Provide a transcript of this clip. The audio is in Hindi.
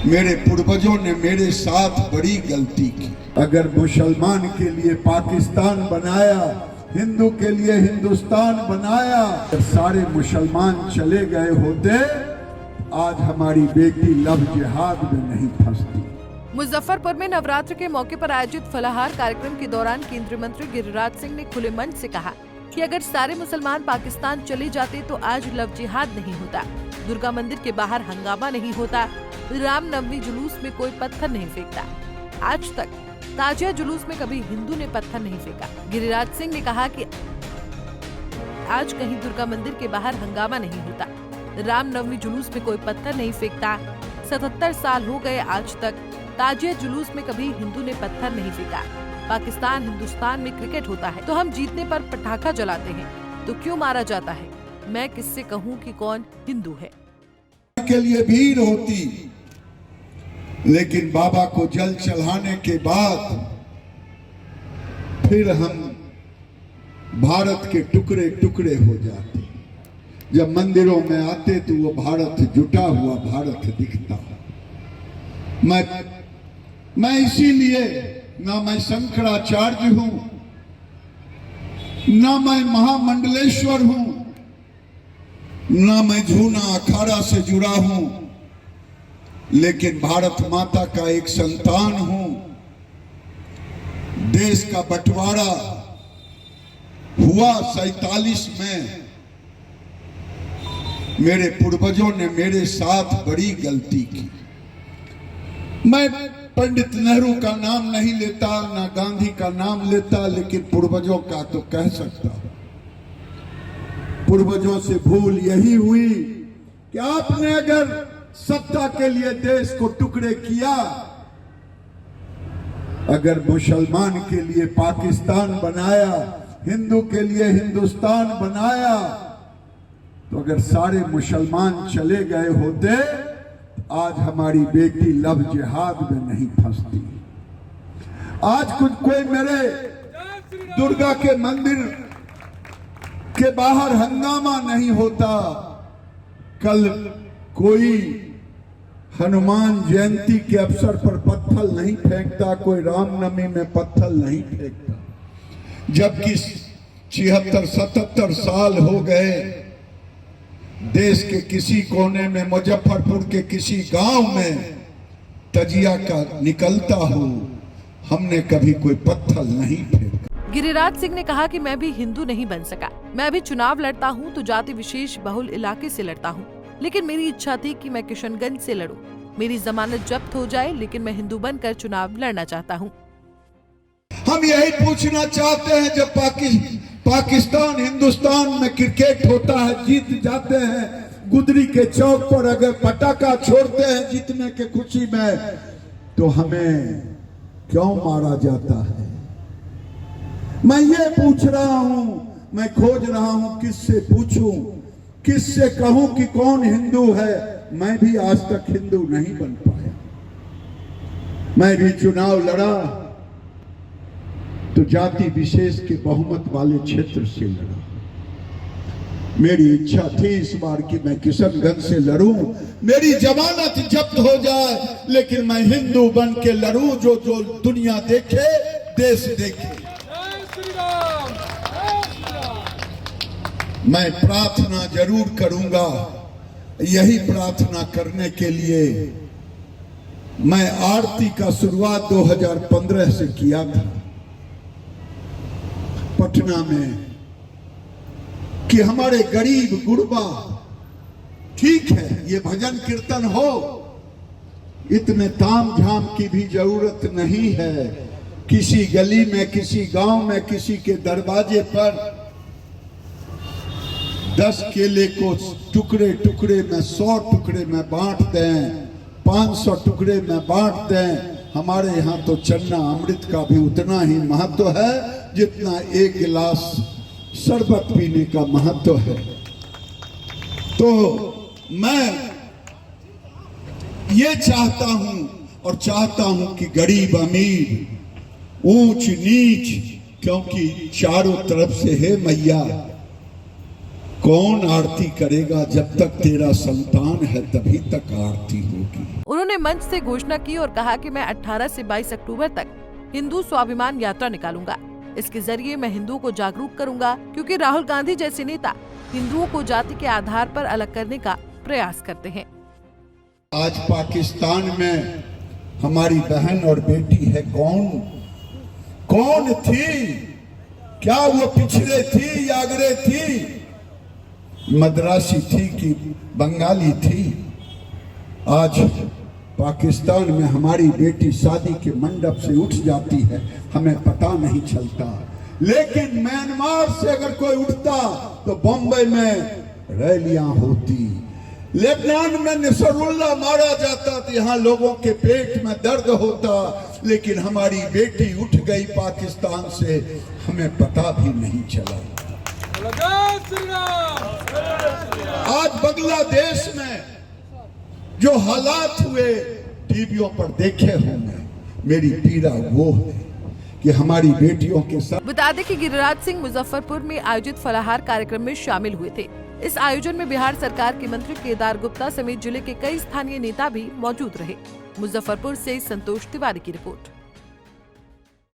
मेरे पूर्वजों ने मेरे साथ बड़ी गलती की। अगर मुसलमान के लिए पाकिस्तान बनाया, हिंदू के लिए हिंदुस्तान बनाया, तो सारे मुसलमान चले गए होते, आज हमारी बेटी लव जिहाद में नहीं फंसती। मुजफ्फरपुर में नवरात्र के मौके पर आयोजित फलाहार कार्यक्रम के दौरान केंद्रीय मंत्री गिरिराज सिंह ने खुले मंच से कहा कि अगर सारे मुसलमान पाकिस्तान चले जाते तो आज लव जिहाद नहीं होता, दुर्गा मंदिर के बाहर हंगामा नहीं होता, रामनवमी जुलूस में कोई पत्थर नहीं फेंकता। आज तक ताजिया जुलूस में कभी हिंदू ने पत्थर नहीं फेंका। गिरिराज सिंह ने कहा कि आज कहीं दुर्गा मंदिर के बाहर हंगामा नहीं होता, रामनवमी जुलूस में कोई पत्थर नहीं फेंकता। 77 साल हो गए आज तक ताजिया जुलूस में कभी हिंदू ने पत्थर नहीं फेंका। पाकिस्तान हिंदुस्तान में क्रिकेट होता है तो हम जीतने पर पटाखा जलाते हैं, तो क्यों मारा जाता है? मैं किससे कहूँ कि कौन हिंदू है? के लिए भीड़ होती, लेकिन बाबा को जल चढ़ाने के बाद फिर हम भारत के टुकड़े टुकड़े हो जाते। जब मंदिरों में आते तो वो भारत जुटा हुआ भारत दिखता। मैं इसीलिए ना मैं शंकराचार्य हूं, ना मैं महामंडलेश्वर हूं, ना मैं जूना अखाड़ा से जुड़ा हूं, लेकिन भारत माता का एक संतान हूं। देश का बंटवारा हुआ 47 में, मेरे पूर्वजों ने मेरे साथ बड़ी गलती की। मैं पंडित नेहरू का नाम नहीं लेता, ना गांधी का नाम लेता, लेकिन पूर्वजों का तो कह सकता हूं। पूर्वजों से भूल यही हुई कि आपने अगर सत्ता के लिए देश को टुकड़े किया, अगर मुसलमान के लिए पाकिस्तान बनाया, हिंदू के लिए हिंदुस्तान बनाया, तो अगर सारे मुसलमान चले गए होते, आज हमारी बेटी लव जिहाद में नहीं फंसती। आज कोई मेरे दुर्गा के मंदिर के बाहर हंगामा नहीं होता, कल कोई हनुमान जयंती के अवसर पर पत्थर नहीं फेंकता, कोई रामनवमी में पत्थर नहीं फेंकता। जबकि 76-77 साल हो गए, देश के किसी कोने में, मुजफ्फरपुर के किसी गांव में तजिया का निकलता हो, हमने कभी कोई पत्थर नहीं फेंका। गिरिराज सिंह ने कहा कि मैं भी हिंदू नहीं बन सका। मैं अभी चुनाव लड़ता हूं तो जाति विशेष बहुल इलाके से लड़ता हूं, लेकिन मेरी इच्छा थी कि मैं किशनगंज से लड़ूं। मेरी जमानत जब्त हो जाए, लेकिन मैं हिंदू बनकर चुनाव लड़ना चाहता हूं। हम यही पूछना चाहते हैं, जब पाकिस्तान हिंदुस्तान में क्रिकेट होता है, जीत जाते हैं, गुदरी के चौक पर अगर पटाखा छोड़ते हैं जीतने के खुशी में, तो हमें क्यों मारा जाता है? मैं ये पूछ रहा हूं, मैं खोज रहा हूं किससे पूछूं, किससे कहूं कि कौन हिंदू है। मैं भी आज तक हिंदू नहीं बन पाया। मैं भी चुनाव लड़ा तो जाति विशेष के बहुमत वाले क्षेत्र से लड़ा। मेरी इच्छा थी इस बार कि मैं किशनगंज से लड़ूं, मेरी जमानत जब्त हो जाए, लेकिन मैं हिंदू बन के लड़ूं, जो दुनिया देखे, देश देखे। मैं प्रार्थना जरूर करूंगा। यही प्रार्थना करने के लिए मैं आरती का शुरुआत 2015 से किया था पटना में, कि हमारे गरीब गुरबा, ठीक है ये भजन कीर्तन हो, इतने ताम झाम की भी जरूरत नहीं है। किसी गली में, किसी गांव में, किसी के दरवाजे पर 10 केले को टुकड़े टुकड़े में, 100 टुकड़े में बांट दें, 500 टुकड़े में बांट दें। हमारे यहाँ तो चन्ना अमृत का भी उतना ही महत्व है जितना एक गिलास शरबत पीने का महत्व है। तो मैं ये चाहता हूं, और चाहता हूं कि गरीब अमीर, ऊंच नीच, क्योंकि चारों तरफ से है मैया, कौन आरती करेगा? जब तक तेरा संतान है तभी तक आरती होगी। उन्होंने मंच से घोषणा की और कहा कि मैं 18 से 22 अक्टूबर तक हिंदू स्वाभिमान यात्रा निकालूंगा। इसके जरिए मैं हिंदुओं को जागरूक करूंगा, क्योंकि राहुल गांधी जैसे नेता हिंदुओं को जाति के आधार पर अलग करने का प्रयास करते हैं। आज पाकिस्तान में हमारी बहन और बेटी है कौन थी? क्या वो पिछड़े थी या अगरे थी? मद्रासी थी कि बंगाली थी? आज पाकिस्तान में हमारी बेटी शादी के मंडप से उठ जाती है, हमें पता नहीं चलता। लेकिन म्यांमार से अगर कोई उठता तो बॉम्बे में रैलियां होती। लेबनान में नसरुल्लाह मारा जाता तो यहाँ लोगों के पेट में दर्द होता। लेकिन हमारी बेटी उठ गई पाकिस्तान से, हमें पता भी नहीं चला। आज बांग्लादेश में जो हालात हुए टीवियों पर देखे होंगे। मेरी पीड़ा वो है कि हमारी बेटियों के साथ। बता दें कि गिरिराज सिंह मुजफ्फरपुर में आयोजित फलाहार कार्यक्रम में शामिल हुए थे। इस आयोजन में बिहार सरकार के मंत्री केदार गुप्ता समेत जिले के कई स्थानीय नेता भी मौजूद रहे। मुजफ्फरपुर से संतोष तिवारी की रिपोर्ट।